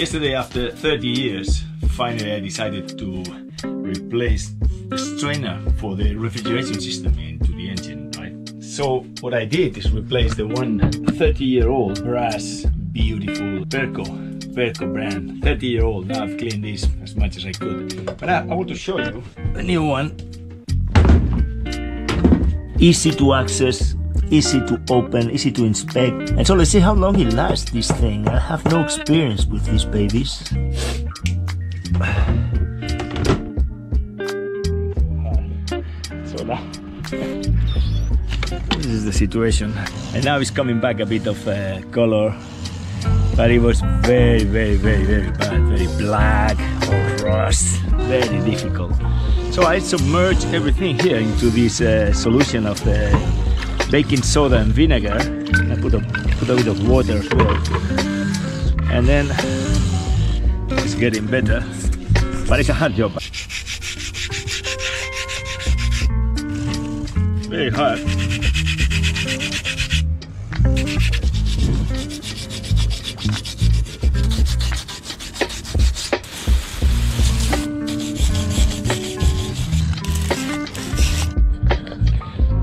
Yesterday, after 30 years, finally I decided to replace the strainer for the refrigeration system into the engine, right? So what I did is replace the one 30-year-old brass, beautiful Perko brand, 30-year-old. Now I've cleaned this as much as I could. But I want to show you a new one. Easy to access, easy to open, easy to inspect. And so let's see how long it lasts, this thing. I have no experience with these babies. So now, this is the situation. And now it's coming back a bit of color. But it was very bad, very black or rust, very difficult. So I submerged everything here into this solution of baking soda and vinegar. I put a bit of water as well. And then it's getting better, but it's a hard job. Very hard.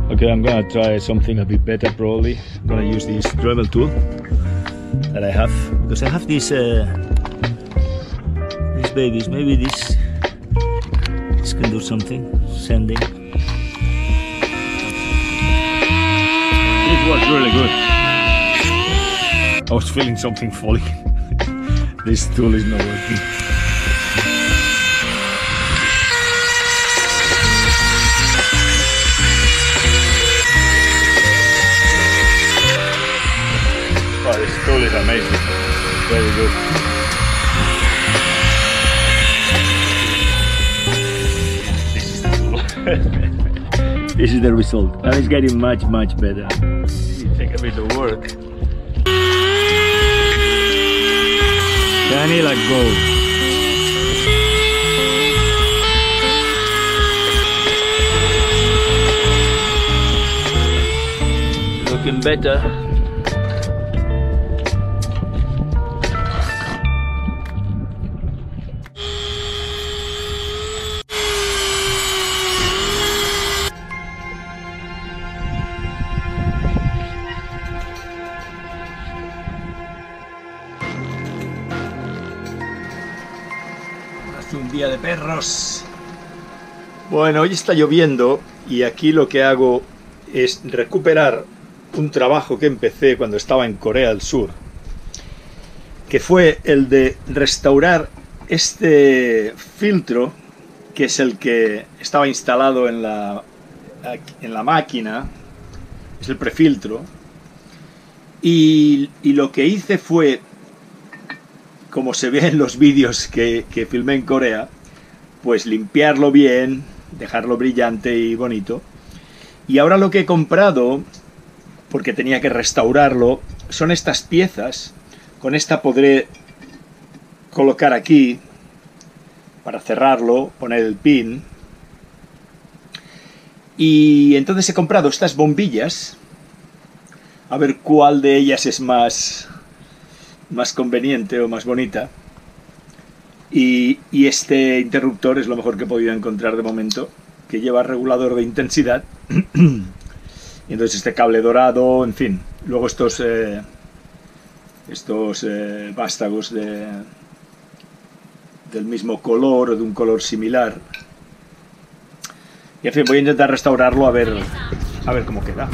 Okay, I'm gonna try something a bit better probably. I'm gonna use this Dremel tool that I have, because I have these babies. Maybe this can do something. Sanding. It works really good. I was feeling something falling. This tool is not working. This tool is amazing, very good. This is the tool. This is the result, and it's getting much better. It takes a bit of work. Can you let go? Looking better. Un día de perros. Bueno, hoy está lloviendo y aquí lo que hago es recuperar un trabajo que empecé cuando estaba en Corea del Sur, que fue el de restaurar este filtro, que es el que estaba instalado en la máquina, es el prefiltro, y lo que hice fue, como se ve en los vídeos que filmé en Corea, pues limpiarlo bien, dejarlo brillante y bonito. Y ahora lo que he comprado, porque tenía que restaurarlo, son estas piezas. Con esta podré colocar aquí, para cerrarlo, poner el pin. Y entonces he comprado estas bombillas, a ver cuál de ellas es más conveniente o más bonita, y este interruptor es lo mejor que he podido encontrar de momento, que lleva regulador de intensidad. Y entonces este cable dorado, en fin, luego estos vástagos del mismo color o de un color similar, y en fin, voy a intentar restaurarlo a ver cómo queda.